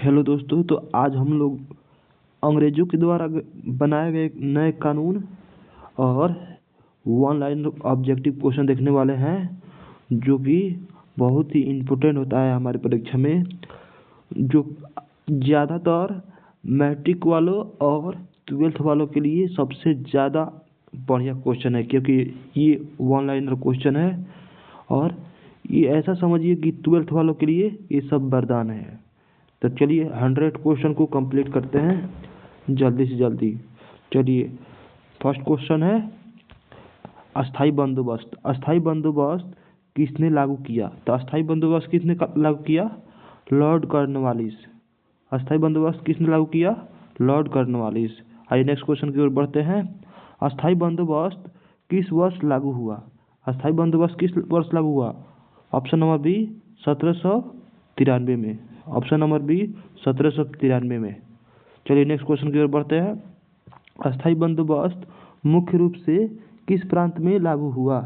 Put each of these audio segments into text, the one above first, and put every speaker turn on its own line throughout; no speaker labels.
Hello दोस्तों। तो आज हम लोग अंग्रेजों के द्वारा बनाए गए एक नए कानून और वन लाइन ऑब्जेक्टिव क्वेश्चन देखने वाले हैं, जो कि बहुत ही इम्पोर्टेंट होता है हमारी परीक्षा में, जो ज़्यादातर मैट्रिक वालों और ट्वेल्थ वालों के लिए सबसे ज़्यादा बढ़िया क्वेश्चन है, क्योंकि ये वन लाइनर क्वेश्चन है। और ये ऐसा समझिए कि ट्वेल्थ वालों के लिए ये सब वरदान है। तो चलिए 100 क्वेश्चन को कंप्लीट करते हैं जल्दी से जल्दी। चलिए, फर्स्ट क्वेश्चन है अस्थाई बंदोबस्त। अस्थाई बंदोबस्त किसने लागू किया? तो अस्थाई बंदोबस्त किसने लागू किया? Lord Cornwallis. अस्थाई बंदोबस्त किसने लागू किया? Lord Cornwallis. आइए नेक्स्ट क्वेश्चन की ओर बढ़ते हैं। अस्थाई बंदोबस्त किस वर्ष लागू हुआ? अस्थाई बंदोबस्त किस वर्ष लागू हुआ? ऑप्शन नंबर बी 1793 में। ऑप्शन नंबर बी 1793 में। चलिए नेक्स्ट क्वेश्चन की ओर बढ़ते हैं। अस्थाई बंदोबस्त मुख्य रूप से किस प्रांत में लागू हुआ?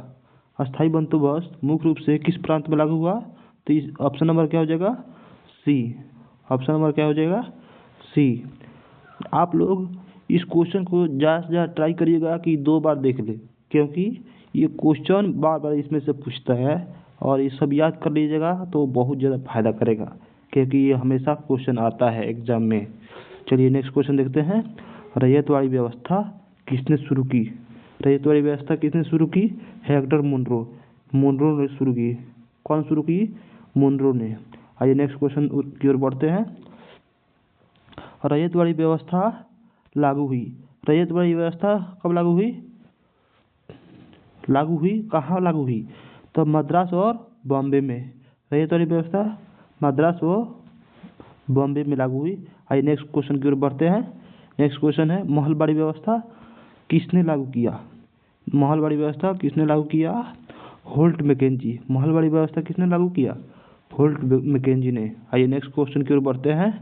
अस्थाई बंदोबस्त मुख्य रूप से किस प्रांत में लागू हुआ? तो इस ऑप्शन नंबर क्या हो जाएगा? सी। ऑप्शन नंबर क्या हो जाएगा? सी। आप लोग इस क्वेश्चन को ज़्यादा से ज़्यादा ट्राई करिएगा कि 2 बार देख ले, क्योंकि ये क्वेश्चन बार बार इसमें से पूछता है, और ये सब याद कर लीजिएगा तो बहुत ज़्यादा फायदा करेगा, क्योंकि ये हमेशा क्वेश्चन आता है एग्जाम में। चलिए नेक्स्ट क्वेश्चन देखते हैं। रैयतवाड़ी व्यवस्था किसने शुरू की? रैयतवाड़ी व्यवस्था किसने शुरू की? Hector Munro. मुनरो ने शुरू की। कौन शुरू की? मुनरो ने। आइए नेक्स्ट क्वेश्चन की ओर बढ़ते हैं। रैयतवाड़ी व्यवस्था लागू हुई। रैयतवाड़ी व्यवस्था कब लागू हुई? लागू हुई कहाँ लागू हुई? तो मद्रास और बॉम्बे में। रैयतवाड़ी व्यवस्था मद्रास व बॉम्बे में लागू हुई। आइए नेक्स्ट क्वेश्चन की ओर बढ़ते हैं। नेक्स्ट क्वेश्चन है महलबाड़ी व्यवस्था किसने लागू किया? महलबाड़ी व्यवस्था किसने लागू किया? Holt McKenzie. महलबाड़ी व्यवस्था किसने लागू किया? होल्ट मैकेंजी ने। आइए नेक्स्ट क्वेश्चन की ओर बढ़ते हैं।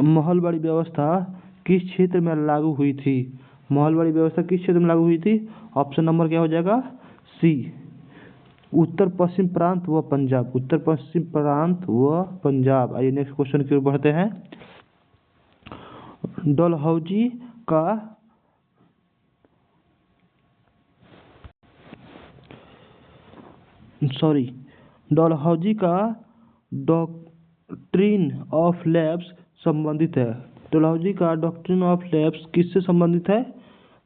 महलबाड़ी व्यवस्था किस क्षेत्र में लागू हुई थी? महलबाड़ी व्यवस्था किस क्षेत्र में लागू हुई थी? ऑप्शन नंबर क्या हो जाएगा? सी, उत्तर पश्चिम प्रांत व पंजाब। उत्तर पश्चिम प्रांत व पंजाब। आइए नेक्स्ट क्वेश्चन की ओर बढ़ते हैं। डलहौजी का डलहौजी का डॉक्ट्रिन ऑफ लैप्स संबंधित है। डलहौजी का डॉक्ट्रिन ऑफ लैप्स किससे संबंधित है?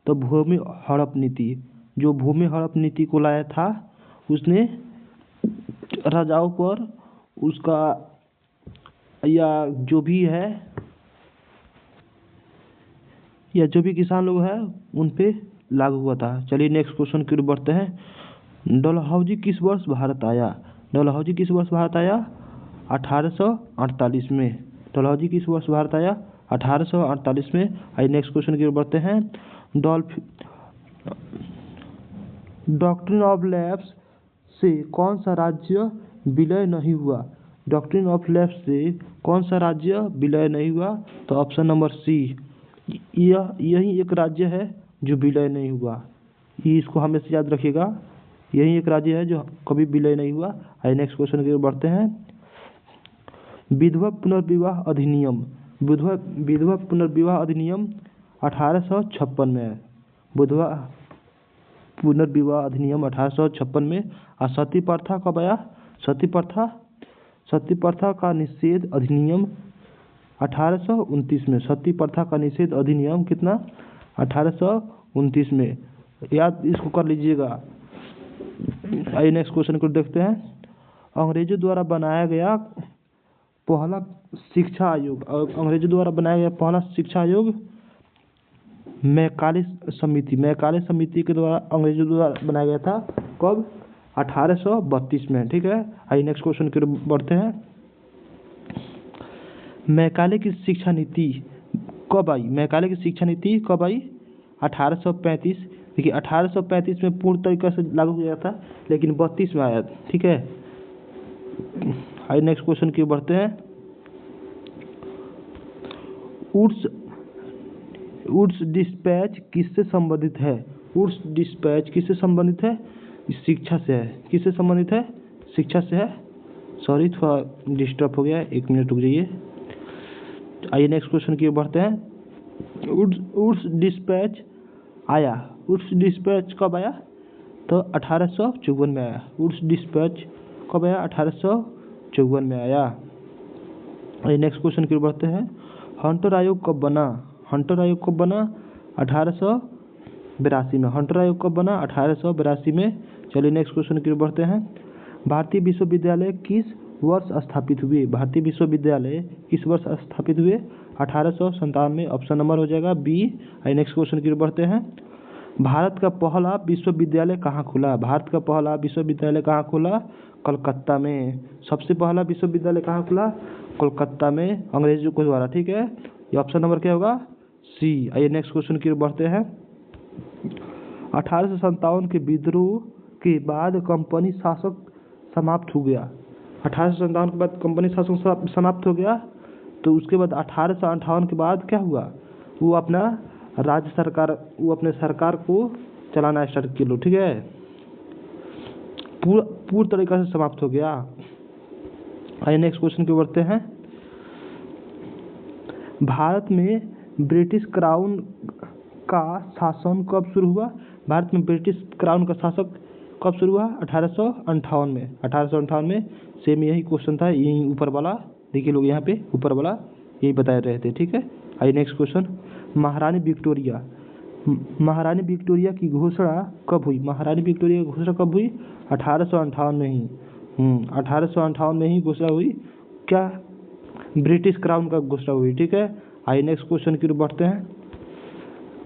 तो भूमि हड़प नीति। जो भूमि हड़प नीति को लाया था, उसने राजाओं पर उसका, या जो भी है, या जो भी किसान लोग हैं उन पे लागू हुआ था। चलिए नेक्स्ट क्वेश्चन की ओर बढ़ते हैं। डलहौजी किस वर्ष भारत आया? डलहौजी किस वर्ष भारत आया? 1848 में। डलहौजी किस वर्ष भारत आया? 1848 में। आइए नेक्स्ट क्वेश्चन की ओर बढ़ते हैं। डॉक्ट्रिन ऑफ लैप्स से कौन सा राज्य विलय नहीं हुआ? डॉक्ट्रिन ऑफ लैप्स से कौन सा राज्य विलय नहीं हुआ? तो ऑप्शन नंबर सी, यही एक राज्य है जो विलय नहीं हुआ। ये इसको हमेशा याद रखिएगा, यही एक राज्य है जो कभी विलय नहीं हुआ। आइए नेक्स्ट क्वेश्चन की ओर बढ़ते हैं। विधवा पुनर्विवाह अधिनियम। विधवा पुनर्विवाह अधिनियम 1856 में है। विधवा पुनर्विवाह अधिनियम 1856 में। और सती प्रथा कब आया? सती प्रथा का निषेध अधिनियम 1829 में। सती प्रथा का निषेध अधिनियम कितना? 1829 में। याद इसको कर लीजिएगा। आइए नेक्स्ट क्वेश्चन को देखते हैं। अंग्रेजों द्वारा बनाया गया पहला शिक्षा आयोग। अंग्रेजों द्वारा बनाया गया पहला शिक्षा आयोग मैकाले समिति। मैकाले समिति के द्वारा अंग्रेजों द्वारा बनाया गया था। कब? 1832 में। ठीक है। आइए नेक्स्ट क्वेश्चन की ओर बढ़ते हैं। मैकाले की शिक्षा नीति कब आई? मैकाले की शिक्षा नीति कब आई? 1835। देखिए 1835 में पूर्ण तरीके से लागू किया था, लेकिन 32 में आया। ठीक है। आइए नेक्स्ट क्वेश्चन की ओर बढ़ते हैं। वुड्स डिस्पैच किससे संबंधित है? वुड्स डिस्पैच किससे संबंधित है? शिक्षा से है। किससे संबंधित है? शिक्षा से है। सॉरी थोड़ा डिस्टर्ब हो गया, 1 मिनट रुक जाइए। आइए नेक्स्ट क्वेश्चन की ओर बढ़ते हैं। वुड्स डिस्पैच आया, वुड्स डिस्पैच कब आया? तो 1854 में आया। वुड्स डिस्पैच कब आया? 1854 में आया। आइए नेक्स्ट क्वेश्चन की ओर बढ़ते हैं। हंटर आयोग कब बना? हंटर आयोग कब बना? 1882 में। हंटर आयोग कब बना? 1882 में। चलिए नेक्स्ट क्वेश्चन की ओर बढ़ते हैं। भारतीय विश्वविद्यालय किस वर्ष स्थापित हुए? भारतीय विश्वविद्यालय किस वर्ष स्थापित हुए? 1857 में। ऑप्शन नंबर हो जाएगा बी। आइए नेक्स्ट क्वेश्चन की ओर बढ़ते हैं। भारत का पहला विश्वविद्यालय कहाँ खुला? भारत का पहला विश्वविद्यालय कहाँ खुला? कोलकाता में। सबसे पहला विश्वविद्यालय कहाँ खुला? कोलकाता में, अंग्रेजों के द्वारा। ठीक है, ये ऑप्शन नंबर क्या होगा? सी। आइए नेक्स्ट क्वेश्चन की ओर बढ़ते हैं। 1857 के विद्रोह के बाद कंपनी शासक समाप्त हो गया। 1857 के बाद कंपनी शासन समाप्त हो गया। तो उसके बाद 1858 के बाद क्या हुआ? वो अपना राज्य सरकार, वो अपने सरकार को चलाना स्टार्ट किया। ठीक है, पूरी तरीके से समाप्त हो गया। आइए नेक्स्ट क्वेश्चन की ओर बढ़ते हैं। भारत में ब्रिटिश क्राउन का शासन कब शुरू हुआ? भारत में ब्रिटिश क्राउन का शासक कब शुरू हुआ? 1858 में। 1858 में। सेम यही क्वेश्चन था, यही ऊपर वाला देखिए लोग, यहाँ पे ऊपर वाला यही बता रहे थे। ठीक है, आइए नेक्स्ट क्वेश्चन। महारानी विक्टोरिया, महारानी विक्टोरिया की घोषणा कब हुई? महारानी विक्टोरिया की घोषणा कब हुई? 1858 में ही। 1858 में ही घोषणा हुई। क्या? ब्रिटिश क्राउन का घोषणा हुई। ठीक है, आइए नेक्स्ट क्वेश्चन की ओर बढ़ते हैं।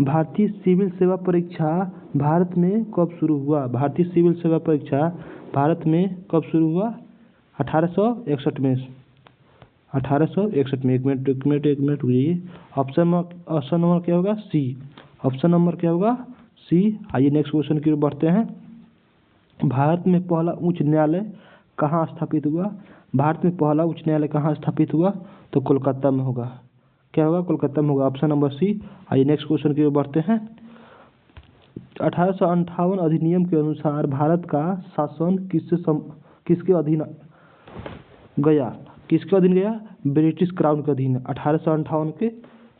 भारतीय सिविल सेवा परीक्षा भारत में कब शुरू हुआ? भारतीय सिविल सेवा परीक्षा भारत में कब शुरू हुआ? 1861 में। 1861 में। एक मिनट रुक जाइए। ऑप्शन नंबर क्या होगा? सी। ऑप्शन नंबर क्या होगा? सी। आइए नेक्स्ट क्वेश्चन की ओर बढ़ते हैं। भारत में पहला उच्च न्यायालय कहाँ स्थापित हुआ? भारत में पहला उच्च न्यायालय कहाँ स्थापित हुआ? तो कोलकाता में होगा। क्या होगा? कोलकाता में होगा। Option number C. आइए नेक्स्ट क्वेश्चन की ओर बढ़ते हैं। 1858 अधिनियम के अनुसार भारत का शासन किसके अधीन गया? किसके अधीन गया? ब्रिटिश क्राउन के अधीन। 1858 के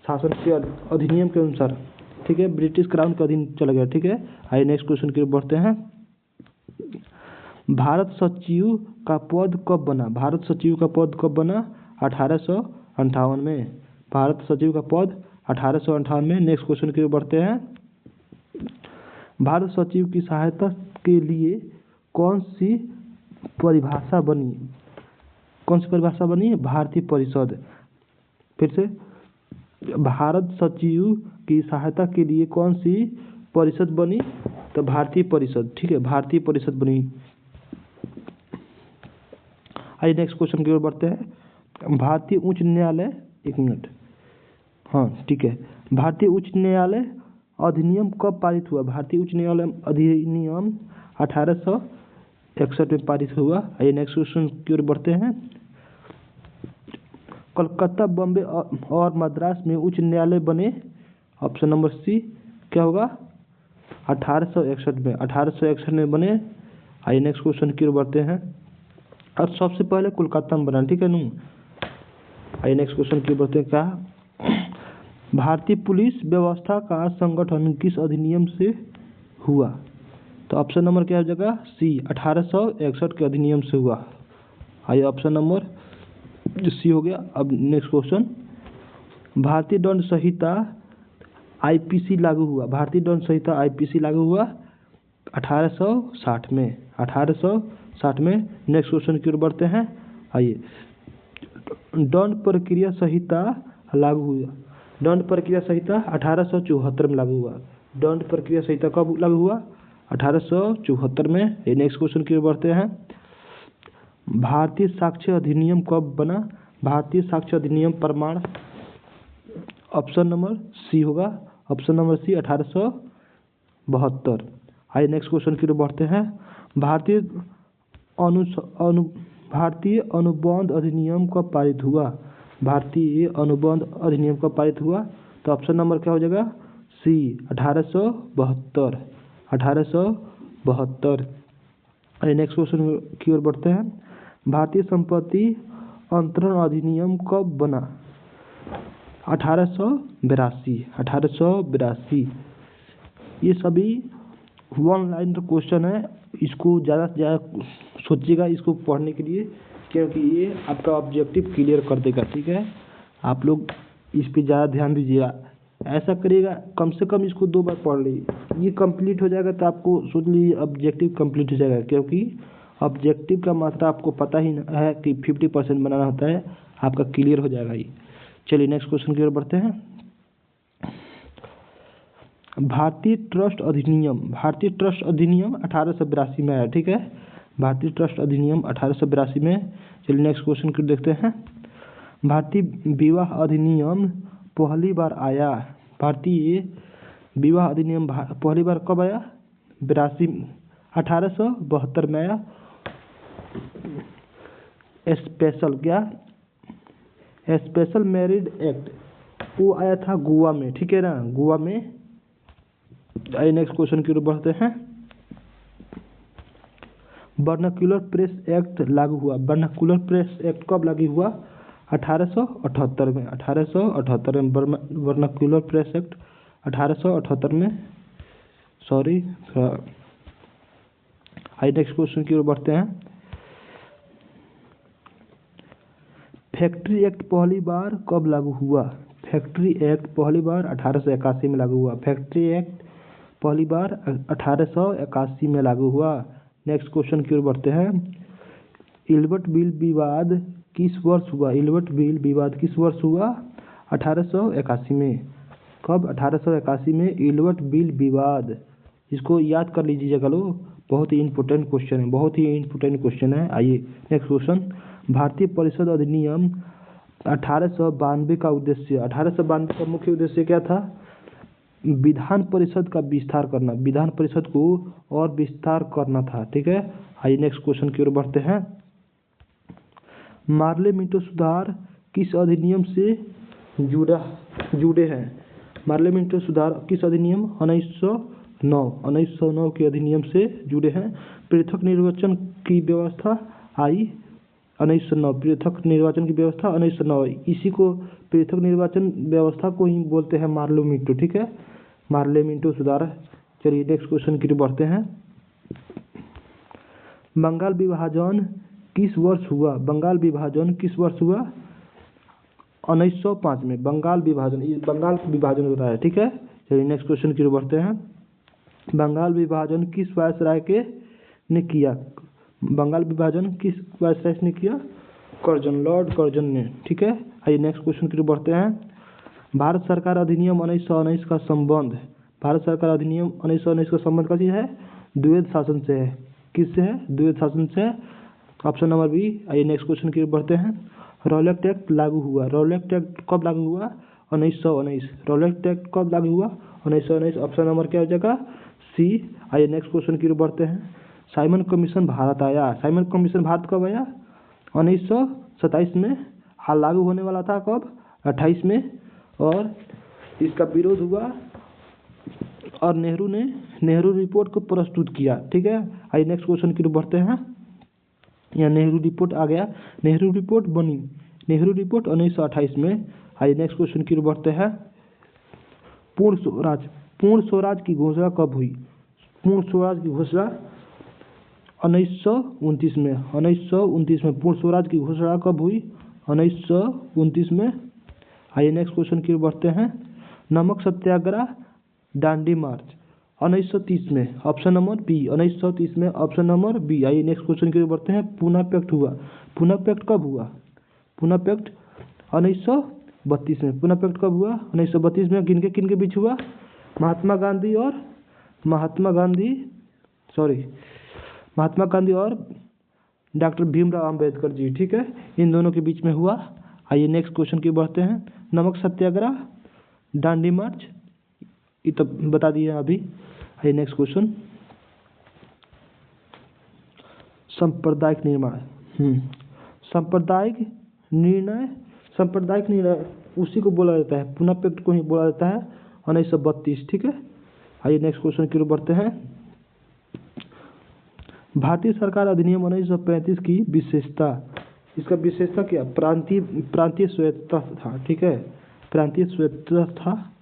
शासन के अधिनियम के अनुसार, ठीक है, ब्रिटिश क्राउन के अधीन चला गया। ठीक है, आइए नेक्स्ट क्वेश्चन की ओर बढ़ते हैं। भारत सचिव का पद कब बना? भारत सचिव का पद कब बना? 1858 में। भारत सचिव का पद 1858 में। नेक्स्ट क्वेश्चन की ओर बढ़ते हैं। भारत सचिव की सहायता के लिए कौन सी परिभाषा बनी? कौन सी परिभाषा बनी? भारतीय परिषद। फिर से, भारत सचिव की सहायता के लिए कौन सी परिषद बनी? तो भारतीय परिषद। ठीक है, भारतीय परिषद बनी। आइए नेक्स्ट क्वेश्चन की ओर बढ़ते हैं। भारतीय उच्च न्यायालय, एक मिनट, हाँ ठीक है, भारतीय उच्च न्यायालय अधिनियम कब पारित हुआ? भारतीय उच्च न्यायालय अधिनियम 1861 में पारित हुआ। आइए नेक्स्ट क्वेश्चन की ओर बढ़ते हैं। कलकत्ता, बॉम्बे और मद्रास में उच्च न्यायालय बने। ऑप्शन नंबर सी क्या होगा? 1861 में। 1861 में बने। आइए नेक्स्ट क्वेश्चन की ओर बढ़ते हैं। और सबसे पहले कोलकाता में बना। ठीक है नू। आइए नेक्स्ट क्वेश्चन की ओर बढ़ते हैं। क्या? भारतीय पुलिस व्यवस्था का संगठन किस अधिनियम से हुआ? तो ऑप्शन नंबर क्या हो जाएगा? सी। 1861 के अधिनियम से हुआ। आइए ऑप्शन नंबर सी हो गया। अब नेक्स्ट क्वेश्चन। भारतीय दंड संहिता आईपीसी लागू हुआ। भारतीय दंड संहिता आईपीसी लागू हुआ 1860 में। 1860 में। नेक्स्ट क्वेश्चन की ओर बढ़ते हैं। आइए, दंड प्रक्रिया संहिता लागू हुआ। दंड प्रक्रिया संहिता 1874 में लागू हुआ। दंड प्रक्रिया संहिता कब लागू हुआ? 1874 में। ये नेक्स्ट क्वेश्चन की ओर बढ़ते हैं। भारतीय साक्ष्य अधिनियम कब बना? भारतीय साक्ष्य अधिनियम प्रमाण, ऑप्शन नंबर सी होगा। Option number C 1872। आइए नेक्स्ट क्वेश्चन की ओर बढ़ते हैं। भारतीय अनुबंध अधिनियम कब पारित हुआ? भारतीय अनुबंध अधिनियम कब पारित हुआ? तो ऑप्शन नंबर क्या हो जाएगा? सी। 1872। 1872। आइए नेक्स्ट क्वेश्चन की ओर बढ़ते हैं। भारतीय संपत्ति अंतरण अधिनियम कब बना? 1882। ये सभी वन लाइन क्वेश्चन है, इसको ज़्यादा से ज़्यादा सोचिएगा इसको पढ़ने के लिए, क्योंकि ये आपका ऑब्जेक्टिव क्लियर कर देगा। ठीक है, आप लोग इस पे ज़्यादा ध्यान दीजिएगा। ऐसा करिएगा कम से कम इसको 2 बार पढ़ लीजिए, ये कंप्लीट हो जाएगा तो आपको सोच लीजिए ऑब्जेक्टिव कंप्लीट हो जाएगा, क्योंकि ऑब्जेक्टिव का मात्रा आपको पता ही है कि 50% बनाना होता है, आपका क्लियर हो जाएगा ये। चलिए नेक्स्ट क्वेश्चन की ओर बढ़ते हैं। भारतीय ट्रस्ट अधिनियम 1882 में आया। ठीक है, भारतीय ट्रस्ट अधिनियम 1882 में। चलिए नेक्स्ट क्वेश्चन को देखते हैं। भारतीय विवाह अधिनियम पहली बार आया। भारतीय विवाह अधिनियम पहली बार कब आया? 1872 में आया। स्पेशल मैरिज एक्ट वो आया था गोवा में। ठीक है ना, गोवा में। आइए नेक्स्ट क्वेश्चन की ओर बढ़ते हैं। वर्नाक्युलर प्रेस एक्ट लागू हुआ। वर्नाक्युलर प्रेस एक्ट कब लागू हुआ? 1878 में। 1878 में वर्नाक्युलर प्रेस एक्ट 1878 में। सॉरी। आइए नेक्स्ट क्वेश्चन की ओर बढ़ते हैं। फैक्ट्री एक्ट पहली बार कब लागू हुआ? फैक्ट्री एक्ट पहली बार 1881 में लागू हुआ। फैक्ट्री एक्ट पहली बार 1881 में लागू हुआ। नेक्स्ट क्वेश्चन की ओर बढ़ते हैं। इल्बर्ट बिल विवाद किस वर्ष हुआ? इल्बर्ट बिल विवाद किस वर्ष हुआ? 1881 में। कब? 1881 में इल्बर्ट बिल विवाद। इसको याद कर लीजिएगा लोग, बहुत ही इंपॉर्टेंट क्वेश्चन है, बहुत ही इंपॉर्टेंट क्वेश्चन है। आइए नेक्स्ट क्वेश्चन। भारतीय परिषद अधिनियम 1892 का उद्देश्य। 1892 का मुख्य उद्देश्य क्या था? विधान परिषद का विस्तार करना, विधान परिषद को और विस्तार करना था। ठीक है, आइए नेक्स्ट क्वेश्चन की ओर बढ़ते हैं। मार्ले मिंटो सुधार किस अधिनियम से जुड़े हैं? मार्ले मिंटो सुधार किस अधिनियम? 1909 के अधिनियम से जुड़े हैं। पृथक निर्वाचन की व्यवस्था आई 1909। पृथक निर्वाचन की व्यवस्था 1909। इसी को पृथक निर्वाचन व्यवस्था को ही बोलते हैं मार्ले मिंटो। ठीक है, मार्ले मिंटो सुधार। चलिए नेक्स्ट क्वेश्चन की ओर बढ़ते हैं। बंगाल विभाजन किस वर्ष हुआ? बंगाल विभाजन किस वर्ष हुआ? 1905 में। बंगाल विभाजन हो रहा है। ठीक है, चलिए नेक्स्ट क्वेश्चन की ओर बढ़ते हैं। बंगाल विभाजन किस वायसराय ने किया? बंगाल विभाजन किस वायसराय ने किया? लॉर्ड कर्जन ने। ठीक है, आइए नेक्स्ट क्वेश्चन की ओर बढ़ते हैं। भारत सरकार अधिनियम 1919 का संबंध। भारत सरकार अधिनियम 1919 का संबंध किससे है? द्वैध शासन से है। किससे है? द्वैध शासन से। Option number B. आइए नेक्स्ट क्वेश्चन की ओर बढ़ते हैं। रॉलेट एक्ट लागू हुआ। रॉलेट एक्ट कब लागू हुआ? 1919। रॉलेट एक्ट कब लागू हुआ? 1919। ऑप्शन नंबर क्या हो जाएगा? सी। आइए नेक्स्ट क्वेश्चन की ओर बढ़ते हैं। साइमन कमीशन भारत आया। साइमन कमीशन भारत कब आया? 1927 में। हाल लागू होने वाला था कब? 28 में। और इसका विरोध हुआ और नेहरू रिपोर्ट को प्रस्तुत किया। ठीक है, आइए नेक्स्ट क्वेश्चन की ओर बढ़ते हैं। यहाँ नेहरू रिपोर्ट आ गया, नेहरू रिपोर्ट बनी, नेहरू रिपोर्ट 1928 में। आइए नेक्स्ट क्वेश्चन की ओर बढ़ते हैं। पूर्ण स्वराज की घोषणा कब हुई? पूर्ण स्वराज की घोषणा 1929 में। 1929 में पूर्ण स्वराज की घोषणा कब हुई? 1929 में। आइए नेक्स्ट क्वेश्चन की ओर बढ़ते हैं। नमक सत्याग्रह, दांडी मार्च 1930 में। Option number B. 1930 में। Option number B. आइए नेक्स्ट क्वेश्चन की ओर बढ़ते हैं। पूना पैक्ट हुआ। पूना पैक्ट कब हुआ? पूना पैक्ट 1932 में। पूना पैक्ट कब हुआ? 1932 में। किनके किनके बीच हुआ? महात्मा गांधी और डॉक्टर भीमराव अंबेडकर जी। ठीक है, इन दोनों के बीच में हुआ। आइए नेक्स्ट क्वेश्चन की बढ़ते हैं। नमक सत्याग्रह, दांडी मार्च, ये तो बता दिए अभी। आइए नेक्स्ट क्वेश्चन। सांप्रदायिक निर्माण। सांप्रदायिक निर्णय उसी को बोला जाता है, पूना पैक्ट को ही बोला जाता है 1932। ठीक है, आइए नेक्स्ट क्वेश्चन की ओर बढ़ते हैं। भारतीय सरकार अधिनियम 1935 की विशेषता, इसका विशेषता क्या? प्रांतीय प्रांतीय स्वायत्तता था, ठीक है, प्रांतीय स्वायत्तता था,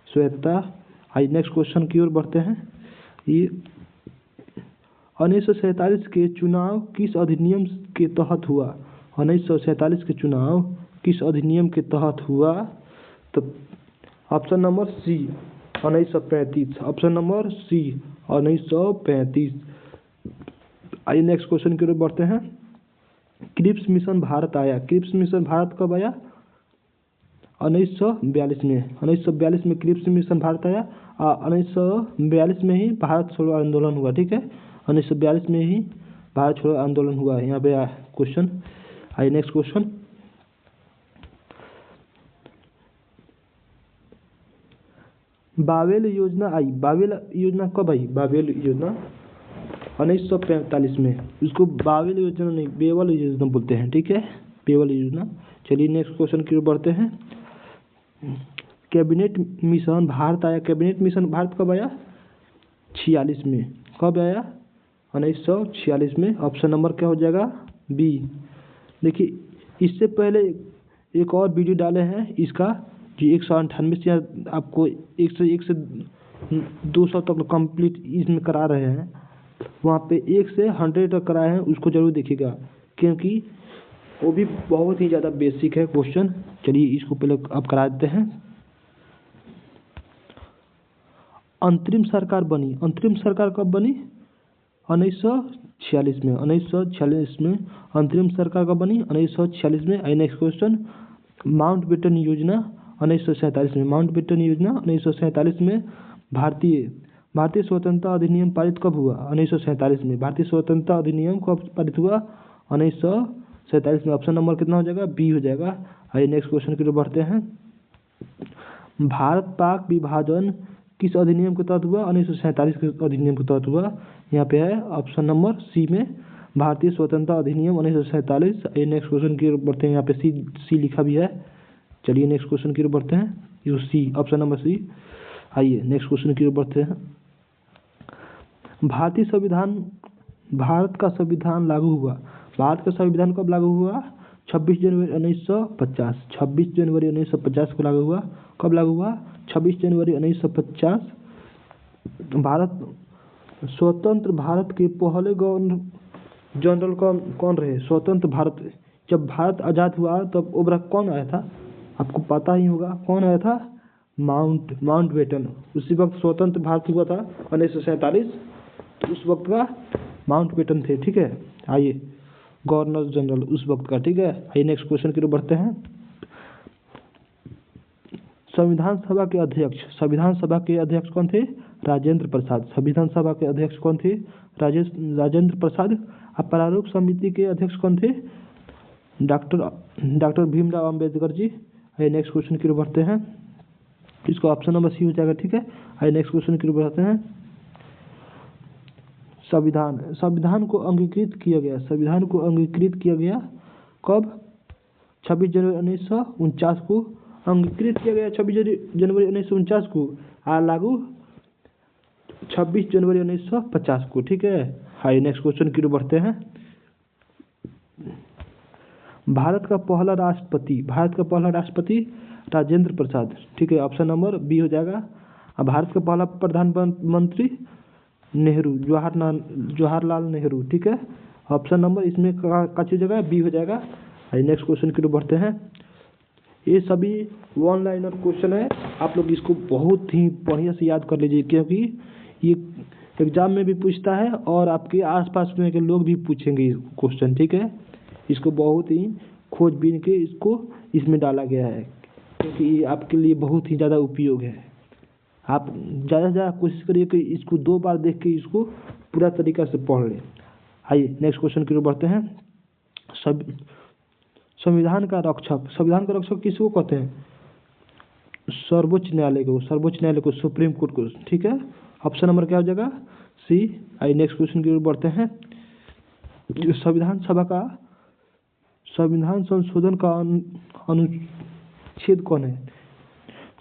स्वायत्तता। आइए नेक्स्ट क्वेश्चन की ओर बढ़ते हैं। ये 1947 के चुनाव किस अधिनियम के तहत हुआ? 1947 के चुनाव किस अधिनियम के तहत हुआ? तो option number C 1935, option number C 1935। आइए नेक्स्ट क्वेश्चन की ओर बढ़ते हैं। क्रिप्स मिशन भारत आया, क्रिप्स मिशन भारत कब आया? 1942 में, 1942 में क्रिप्स मिशन भारत आया। 1942 में ही भारत छोड़ो आंदोलन हुआ, ठीक है, 1942 में ही भारत छोड़ो आंदोलन हुआ। यहाँ पे क्वेश्चन। आइए नेक्स्ट क्वेश्चन। बावेल योजना आई, बावेल योजना कब आई? बावेल योजना 1945 में। इसको बावेल योजना नहीं, बेवल योजना बोलते हैं, ठीक है, बेवल योजना। चलिए नेक्स्ट क्वेश्चन की ओर बढ़ते हैं। कैबिनेट मिशन भारत आया, कैबिनेट मिशन भारत कब आया? 46 में। कब आया? 1946 में। ऑप्शन नंबर क्या हो जाएगा? बी। देखिए इससे पहले एक और वीडियो डाले हैं इसका, जो 198 से आपको 1 से 200 तक कंप्लीट इसमें करा रहे हैं। वहाँ पे 1 से 100 तक कराए हैं, उसको जरूर देखिएगा, क्योंकि वो भी बहुत ही ज़्यादा बेसिक है क्वेश्चन। चलिए इसको पहले अब करा देते हैं। अंतरिम सरकार बनी, अंतरिम सरकार कब बनी? 1946 में, 1946 में अंतरिम सरकार कब बनी? 1946 में। आई नेक्स्ट क्वेश्चन। माउंटबेटन योजना 1947 में, माउंटबेटन योजना 1947 में। भारतीय स्वतंत्रता अधिनियम पारित कब हुआ? 1947 में। भारतीय स्वतंत्रता अधिनियम कब पारित हुआ? 1947 में। ऑप्शन नंबर कितना हो जाएगा? बी हो जाएगा। आइए नेक्स्ट क्वेश्चन की ओर बढ़ते हैं। भारत पाक विभाजन किस अधिनियम के तहत हुआ? 1947 के अधिनियम के तहत हुआ। यहाँ पे है ऑप्शन नंबर सी में, भारतीय स्वतंत्रता अधिनियम 1947। ये नेक्स्ट क्वेश्चन की ओर बढ़ते हैं। यहाँ पे सी लिखा भी है। चलिए नेक्स्ट क्वेश्चन की ओर बढ़ते हैं। ये सी, ऑप्शन नंबर सी। आइए नेक्स्ट क्वेश्चन की ओर बढ़ते हैं। भारत का संविधान लागू हुआ, भारत का संविधान कब लागू हुआ? 26 जनवरी 1950, 26 जनवरी 1950 को लागू हुआ। कब लागू हुआ? 26 जनवरी 1950। भारत स्वतंत्र भारत के पहले गवर्नर जनरल कौन रहे? स्वतंत्र भारत, जब भारत आज़ाद हुआ तब ओबरा कौन आया था? आपको पता ही होगा कौन आया था? माउंटबेटन। उसी वक्त स्वतंत्र भारत हुआ था 1947, तो उस वक्त का माउंटबेटन थे, ठीक है। आइए गवर्नर जनरल उस वक्त का, ठीक है। आइए नेक्स्ट क्वेश्चन की ओर बढ़ते हैं। संविधान सभा के अध्यक्ष, संविधान सभा के अध्यक्ष कौन थे? राजेंद्र प्रसाद। संविधान सभा के अध्यक्ष कौन थे? राजेंद्र प्रसाद। अब प्रारूप समिति के अध्यक्ष कौन थे? डॉक्टर भीमराव अंबेडकर जी। आइए नेक्स्ट क्वेश्चन की ओर बढ़ते हैं। इसको ऑप्शन नंबर सी हो जाएगा, ठीक है। आइए नेक्स्ट क्वेश्चन की ओर बढ़ते हैं। संविधान को अंगीकृत किया गया, संविधान को अंगीकृत किया गया कब? 26 जनवरी 1949 को अंगीकृत किया गया, 26 जनवरी 1949 को। लागू 26 जनवरी 1950 को, ठीक है। आइए नेक्स्ट क्वेश्चन की ओर बढ़ते हैं। भारत का पहला राष्ट्रपति राजेंद्र प्रसाद, ठीक है। ऑप्शन नंबर बी हो जाएगा। अब भारत का पहला प्रधानमंत्री नेहरू, जवाहरलाल नेहरू, ठीक है। ऑप्शन नंबर इसमें का चीज जगह बी हो जाएगा। नेक्स्ट क्वेश्चन की ओर बढ़ते हैं। ये सभी वन लाइनर क्वेश्चन है, आप लोग इसको बहुत ही बढ़िया से याद कर लीजिए, क्योंकि ये एग्जाम में भी पूछता है और आपके आसपास में के लोग भी पूछेंगे क्वेश्चन, ठीक है। इसको बहुत ही खोजबीन के इसको इसमें डाला गया है, क्योंकि ये आपके लिए बहुत ही ज़्यादा उपयोग है। आप ज़्यादा से ज़्यादा कोशिश करिए कि इसको 2 बार देख के इसको पूरा तरीका से पढ़ लें। आइए नेक्स्ट क्वेश्चन की ओर बढ़ते हैं। संविधान का रक्षक किसको कहते हैं? सर्वोच्च न्यायालय को, सुप्रीम कोर्ट को, ठीक है। ऑप्शन नंबर क्या हो जाएगा? सी। आइए नेक्स्ट क्वेश्चन की ओर बढ़ते हैं। संविधान संशोधन का अनुच्छेद कौन है?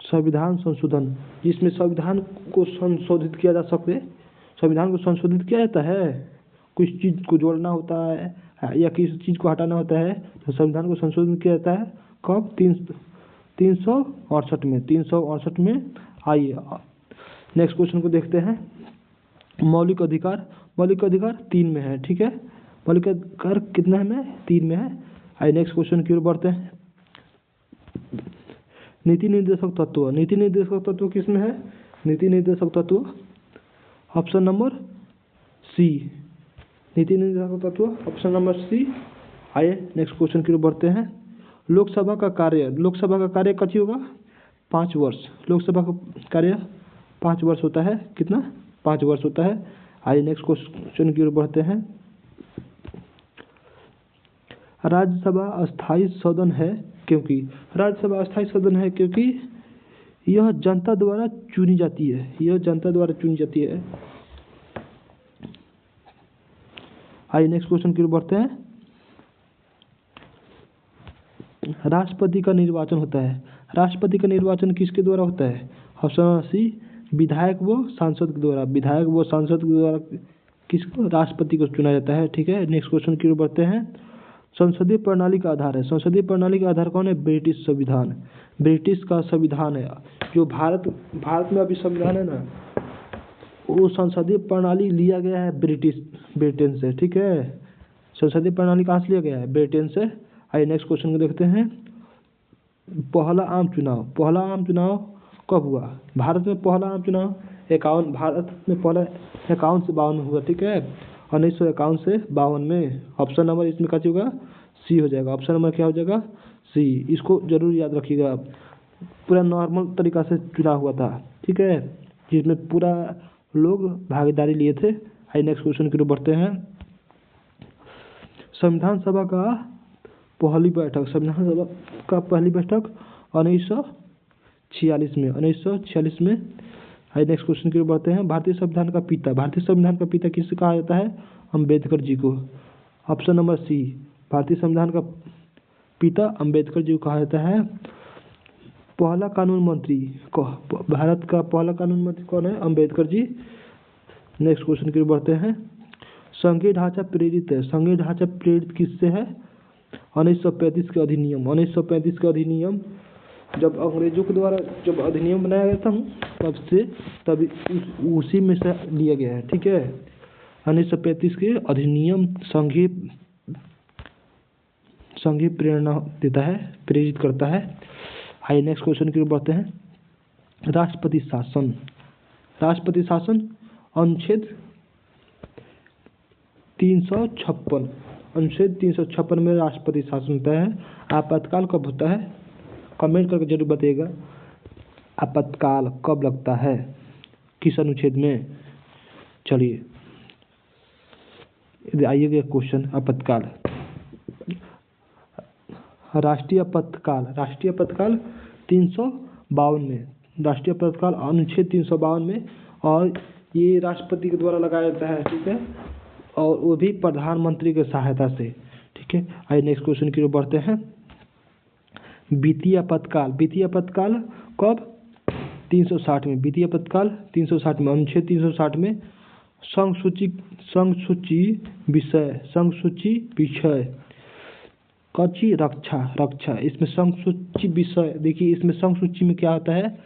संविधान संशोधन, जिसमें संविधान को संशोधित किया जा सके, संविधान को संशोधित किया जाता है, कुछ चीज़ को जोड़ना होता है या किसी चीज़ को हटाना होता है तो संविधान को संशोधन किया जाता है कब? 368 में। आइए नेक्स्ट क्वेश्चन को देखते हैं। मौलिक अधिकार 3 में है, ठीक है। मौलिक अधिकार कितना है में? 3 में है। आइए नेक्स्ट क्वेश्चन की ओर बढ़ते हैं। नीति निर्देशक तत्व किस में है? नीति निर्देशक तत्व ऑप्शन नंबर सी। नीति निर्देशक तत्व ऑप्शन नंबर सी। आइए नेक्स्ट क्वेश्चन की ओर बढ़ते हैं। लोकसभा का कार्य कथी होगा? 5 वर्ष। लोकसभा का कार्य 5 वर्ष होता है। कितना? 5 वर्ष होता है। आइए नेक्स्ट क्वेश्चन की ओर बढ़ते हैं। राज्यसभा अस्थायी सदन है क्योंकि यह जनता द्वारा चुनी जाती है। आइए नेक्स्ट क्वेश्चन की ओर बढ़ते हैं। राष्ट्रपति का निर्वाचन होता है। राष्ट्रपति का निर्वाचन किसके द्वारा होता है? ऑप्शन सी, विधायक व सांसद के द्वारा। किसको? राष्ट्रपति को चुना जाता है, ठीक है। नेक्स्ट क्वेश्चन की ओर बढ़ते हैं। संसदीय प्रणाली का आधार कौन है? ब्रिटिश का संविधान है। जो भारत में अभी संविधान है ना, वो संसदीय प्रणाली लिया गया है ब्रिटेन से, ठीक है। संसदीय प्रणाली कहाँ से लिया गया है? ब्रिटेन से। आइए नेक्स्ट क्वेश्चन को देखते हैं। पहला आम चुनाव कब हुआ? भारत में पहला आम चुनाव 51 से 52 हुआ, ठीक है। 1951 से 52 में। ऑप्शन नंबर इसमें क्या होगा? सी हो जाएगा। ऑप्शन नंबर क्या हो जाएगा? सी। इसको जरूर याद रखिएगा। पूरा नॉर्मल तरीका से चुनाव हुआ था, ठीक है, जिसमें पूरा लोग भागीदारी लिए थे। आइए नेक्स्ट क्वेश्चन की ओर बढ़ते हैं। संविधान सभा का पहली बैठक 1946 में। आइए नेक्स्ट क्वेश्चन की ओर बढ़ते हैं। भारतीय संविधान का पिता किसे कहा जाता है? अम्बेडकर जी को। ऑप्शन नंबर सी, भारतीय संविधान का पिता अम्बेडकर जी को कहा जाता है। पहला कानून मंत्री भारत का पहला कानून मंत्री कौन है? अम्बेडकर जी। नेक्स्ट क्वेश्चन की ओर बढ़ते हैं। संघीय ढांचा प्रेरित किससे है? 1935 के अधिनियम। जब अंग्रेजों के द्वारा जब अधिनियम बनाया गया था तब उसी में से लिया गया है, ठीक है। 1935 के अधिनियम संघीय प्रेरणा देता है, प्रेरित करता है। आइए नेक्स्ट क्वेश्चन की ओर बढ़ते हैं। राष्ट्रपति शासन अनुच्छेद 356 में राष्ट्रपति शासन होता है। आपातकाल कब होता है? कमेंट करके जरूर बताइएगा। आपातकाल कब लगता है? किस अनुच्छेद में? चलिए आइएगा क्वेश्चन। आपातकाल, राष्ट्रीय आपातकाल 352 में। राष्ट्रीय आपातकाल अनुच्छेद 352 में, और ये राष्ट्रपति के द्वारा लगाया जाता है, ठीक है, और वो भी प्रधानमंत्री की सहायता से, ठीक है। आइए नेक्स्ट क्वेश्चन की ओर बढ़ते हैं। वित्तीय आपातकाल कब? 360 में। वित्तीय आपातकाल 360 में। अनुच्छेद 360 में संघ सूची विषय कची रक्षा। इसमें संघ सूची विषय, देखिए इसमें संघ सूची में क्या होता है,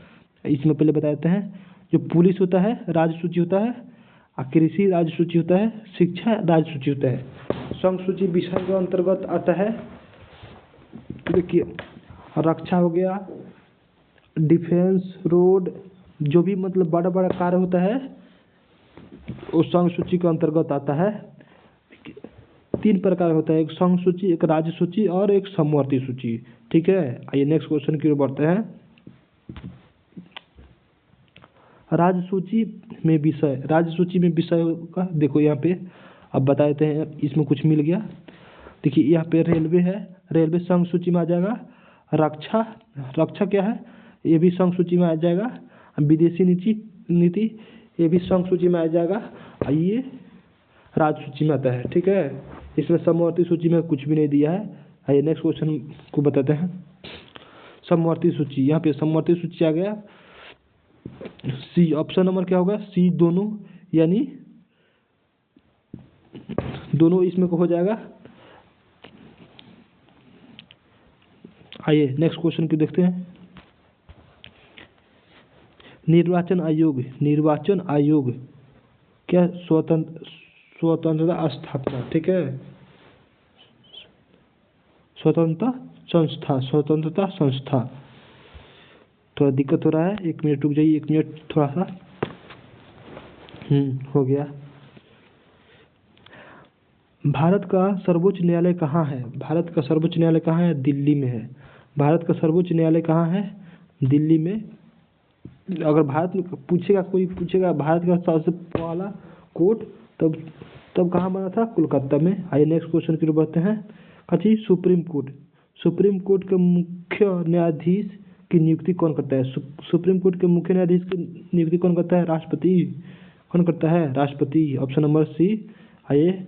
इसमें पहले बता देते हैं। जो पुलिस होता है राज्य सूची होता है, कृषि राज्य सूची होता है, शिक्षा राज्य सूची होता है। संघ सूची विषय के अंतर्गत आता है, देखिए रक्षा हो गया, डिफेंस, रोड, जो भी मतलब बड़ा बड़ा कार्य होता है वो संघ सूची के अंतर्गत आता है। 3 प्रकार होता है, एक संघ सूची, एक राज्य सूची और एक समवर्ती सूची, ठीक है। आइए नेक्स्ट क्वेश्चन की ओर बढ़ते हैं। राज्य सूची में विषय का देखो यहाँ पे अब बता देते हैं। इसमें कुछ मिल गया, देखिए यहाँ पे रेलवे है, रेलवे संघ सूची में आ जाएगा। रक्षा क्या है? ये भी संघ सूची में आ जाएगा। विदेशी नीति ये भी संघ सूची में आ जाएगा। ये राज्य सूची में आता है, ठीक है। इसमें समवर्ती सूची में कुछ भी नहीं दिया है। आइए नेक्स्ट क्वेश्चन को बताते हैं। समवर्ती सूची, यहाँ पे समवर्ती सूची आ गया सी। ऑप्शन नंबर क्या होगा? सी, दोनों, यानी दोनों इसमें को हो जाएगा। आइए नेक्स्ट क्वेश्चन को देखते हैं। निर्वाचन आयोग क्या स्वतंत्रता स्थापना, ठीक है, स्वतंत्रता संस्था। थोड़ा दिक्कत हो रहा है, 1 मिनट रुक जाइए, 1 मिनट थोड़ा सा। हो गया। भारत का सर्वोच्च न्यायालय कहाँ है? भारत का सर्वोच्च न्यायालय कहाँ है? दिल्ली में है। भारत का सर्वोच्च न्यायालय कहाँ है? दिल्ली में। अगर भारत में पूछेगा, कोई पूछेगा भारत का सबसे पहला कोर्ट तब कहाँ बना था? कोलकाता में। आइए नेक्स्ट क्वेश्चन की ओर बढ़ते हैं। कथी? सुप्रीम कोर्ट के मुख्य न्यायाधीश की नियुक्ति कौन करता है? सुप्रीम कोर्ट के मुख्य न्यायाधीश की नियुक्ति कौन करता है? राष्ट्रपति। कौन करता है? राष्ट्रपति। Option number C. आइए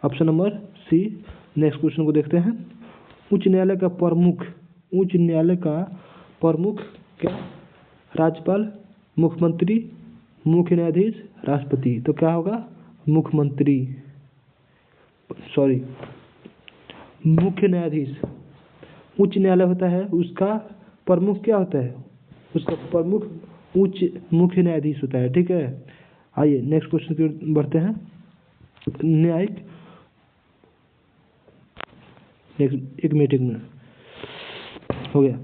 option number C. Next question को देखते हैं। उच्च न्यायालय का प्रमुख क्या? राज्यपाल, मुख्यमंत्री, मुख्य न्यायाधीश, राष्ट्रपति। तो क्या होगा? मुख्य न्यायाधीश। उच्च न्यायालय होता है, उसका प्रमुख क्या होता है? उसका प्रमुख मुख्य न्यायाधीश होता है, ठीक है। आइए नेक्स्ट क्वेश्चन की ओर बढ़ते हैं। एक मिनट हो गया।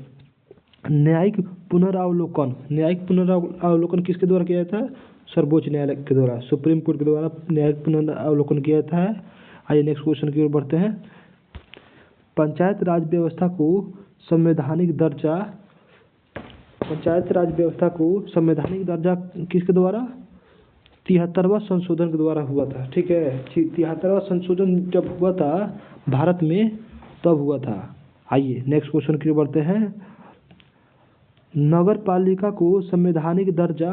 न्यायिक पुनरावलोकन किसके द्वारा किया जाता है? सर्वोच्च न्यायालय के द्वारा, सुप्रीम कोर्ट के द्वारा न्यायिक पुनरावलोकन किया जाता है। आइए नेक्स्ट क्वेश्चन की ओर बढ़ते हैं। पंचायत राज व्यवस्था को संवैधानिक दर्जा किसके द्वारा? 73वां संशोधन के द्वारा हुआ था, ठीक है। 73वां संशोधन जब हुआ था भारत में, तब हुआ था। आइए नेक्स्ट क्वेश्चन की ओर बढ़ते हैं। नगर पालिका को संवैधानिक दर्जा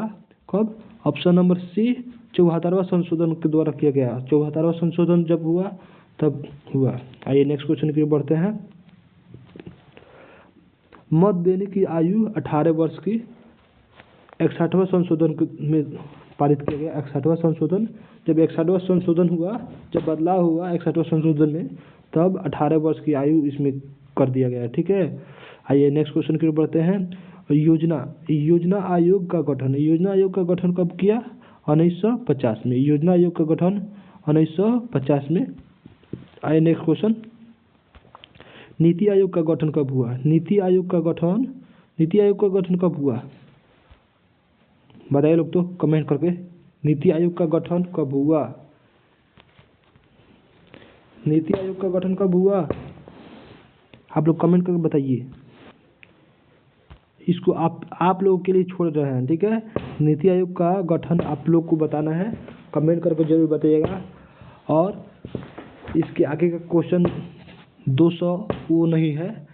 कब? ऑप्शन नंबर सी, 74वां संशोधन के द्वारा किया गया। 74वां संशोधन जब हुआ तब हुआ। आइए नेक्स्ट क्वेश्चन की ओर बढ़ते हैं। मत देने की आयु 18 वर्ष की 61वां संशोधन में पारित किया गया। 61वां संशोधन, जब 61वां संशोधन हुआ, जब बदलाव हुआ 61वां संशोधन में, तब 18 वर्ष की आयु इसमें कर दिया गया, ठीक है। आइए नेक्स्ट क्वेश्चन की ओर बढ़ते हैं। योजना आयोग का गठन कब किया? 1950 में। योजना आयोग का गठन 1950 में। आइए नेक्स्ट क्वेश्चन। नीति आयोग का गठन कब हुआ? नीति आयोग का गठन कब हुआ? बताइए लोग तो कमेंट करके। नीति आयोग का गठन कब हुआ? नीति आयोग का गठन कब हुआ? आप लोग कमेंट करके बताइए। इसको आप लोगों के लिए छोड़ रहे हैं, ठीक है। नीति आयोग का गठन आप लोग को बताना है, कमेंट करके जरूर बताइएगा। और इसके आगे का क्वेश्चन 200 वो नहीं है।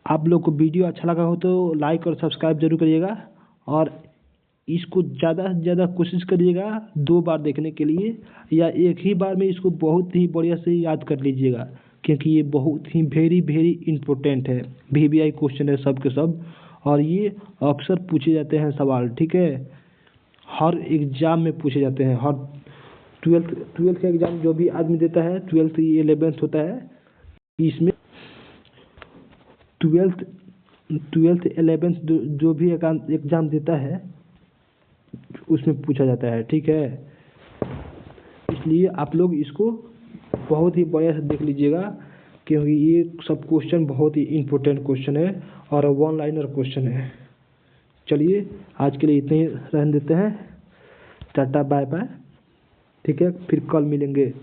आप लोग को वीडियो अच्छा लगा हो तो लाइक और सब्सक्राइब जरूर करिएगा, और इसको ज़्यादा से ज़्यादा कोशिश करिएगा 2 बार देखने के लिए, या एक ही बार में इसको बहुत ही बढ़िया से याद कर लीजिएगा, क्योंकि ये बहुत ही वेरी इम्पोर्टेंट है। VVI क्वेश्चन है सब के सब, और ये अक्सर पूछे जाते हैं सवाल, ठीक है। हर एग्जाम में पूछे जाते हैं। हर 12th का एग्जाम जो भी आदमी देता है, 12th 11th होता है, इसमें 12th 11th जो भी एग्जाम देता है उसमें पूछा जाता है, ठीक है। इसलिए आप लोग इसको बहुत ही बढ़िया से देख लीजिएगा, क्योंकि ये सब क्वेश्चन बहुत ही इम्पोर्टेंट क्वेश्चन है और 1 लाइनर क्वेश्चन है। चलिए आज के लिए इतने ही रहने देते हैं। टाटा बाय बाय, ठीक है, फिर कल मिलेंगे।